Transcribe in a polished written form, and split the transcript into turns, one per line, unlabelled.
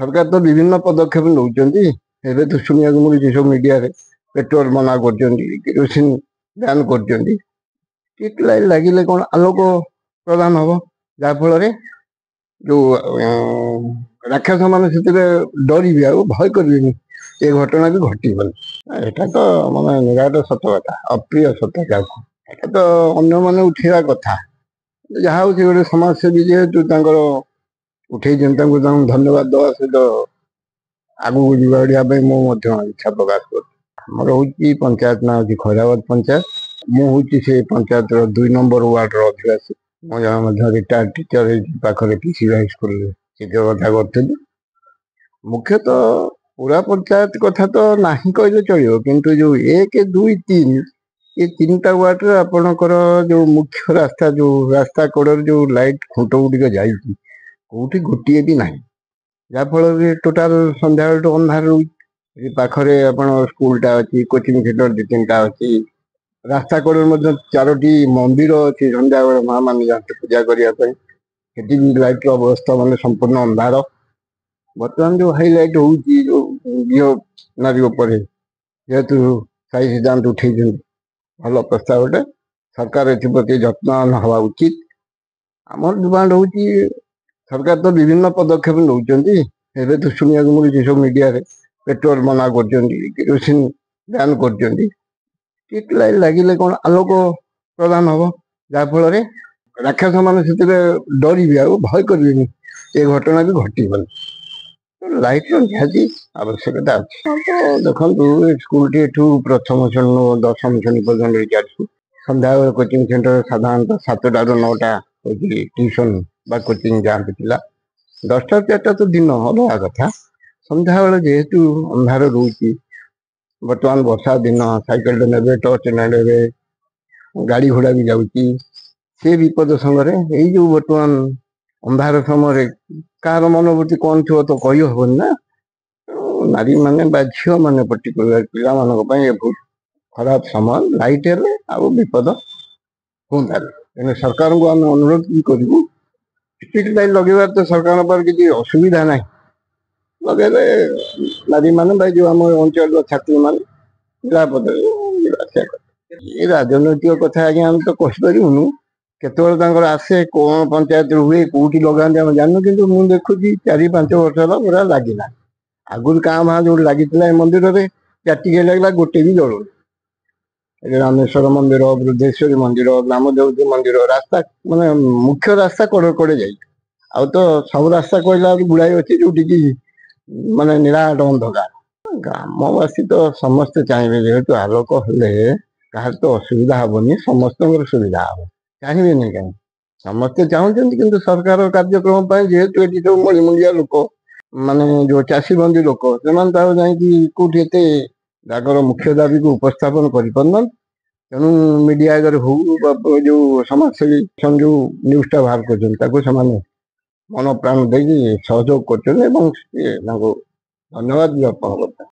सरकार तो विभिन्न पदक्षेप नौकरी एवं तो शुणा मिलूँ सब मीडिया पेट्रोल मना करोसिन बैन कर लगे कौन आलोक प्रदान हम जहाँफल जो राक्षस मान से डर भय करें ये घटना भी घटबन यहाँ तो मानने निराट सत कथा अप्रिय सत्य क्या तो अन्य मैंने उठेगा कथा जहाँ हूँ गोटे समाजसेवी जेहेतु उठे धन्यवाद दवा सहित आगू जावाई मो इच्छा प्रकाश कर हूँ पंचायत ना हूँ खैराबाद पंचायत मुझे से पंचायत 2 नंबर वार्ड अधिवासी मुझे रिटायर्ड टीचर पाखे पीसी हाईस्कल शिक्षकता करी मुख्यतः पूरा पंचायत कथा तो ना कहले चलो किंतु जो 1 2 3 ये 3टा वार्ड आपणकर जो मुख्य रास्ता जो रास्ता कड़र जो लाइट खुंट गुड़िक जाइए कौटी गोटे भी ना जहाँफल टोटाल सन्ध्या अंधार रोचे पाखे आप स्कूलटा अच्छी कोचिंग सेंटर 2-3टा अच्छी रास्ता कड़े 4टी मंदिर अच्छी सन्ध्या बेल माँ मान जाते पूजा करने भी लाइट अवस्था मानने संपूर्ण अंधार बर्तमान जो हाइलाइट हो झील नारी जेहेतु साई सिद्धांत उठे भल प्रस्ताव गोटे सरकार एप्रति जत्न हवा उचित आमर डिमांड हूँ सरकार तो विभिन्न पदक्षेप नौकरी एवं तो शुणा मिलूँ सब मीडिया पेट्रोल मना करोसिन बैन कर लगे कौन आलोक प्रदान हम जहाँफल राक्षस मान से डर भय करें ये घटना भी घटबन लाइट निहाती आवश्यकता अच्छी तो देखो स्कूल टी प्रथम श्रेणी 10म श्रेणी पर्यटन चलती सन्ध्या कोचिंग सेंटर साधारणतः 7टा ରୁ 9टा ट्यूशन बा कोचिंग जाती पिला 10टा 4टा तो दिन अलग कथा सन्ध्या बेले जेहेतु अंधार रोचे बर्तमान वर्षा दिन साइकेल ने टर्च ने गाड़ी घोड़ा भी जाऊँगी से विपद संगे यही जो बर्तमान अंधार समय कार मनोवृत्ति कौन थो तो कही हबन ना नारी माने झील मैंने पर्टिकुलर पिला बहुत खराब समय लाइट विपद होता तेना सरकार को आम अनुरोध भी करूँ स्ट्रीट लाइट लगे तो सरकार पर किसी असुविधा ना लगे नारी मैंने जो आम अंचल छात्री मान निरापद ये राजनैतिक कथा आज्ञा आम तो कहीपरूँ केतल आसे कौन पंचायत हुए कौटी लगा जानू कि मुझे देखुची 4-5 वर्ष है पूरा लगेगा आगुरी क्या भाँ जो लगी मंदिर में चाटिके लगला गोटे भी जलू रामेश्वर मंदिर बृद्धेश्वरी मंदिर ग्रामदेवती मंदिर रास्ता माने मुख्य रास्ता कड़े कड़े जा तो सब रास्ता कहला गुड़ाई अच्छी जो माने निराट अंधकार ग्रामवासी तो समस्ते चाहिए जेहेतु आलोक हेले कहार तो असुविधा हेनी समस्त सुविधा हम चाहिए नहीं कहीं समस्ते चाहते कि सरकार कार्यक्रम जेहेतु ये सब मणिमुंडिया लोक माने जो चाषी बंदी लोक से कौटे मुख्य दाबी को उपस्थापन कर तेणु मीडिया आगे हो जो समाजसेवी जो न्यूज़टा बाहर कर मन प्राण दे सहयोग कर धन्यवाद भी अर्पण करता।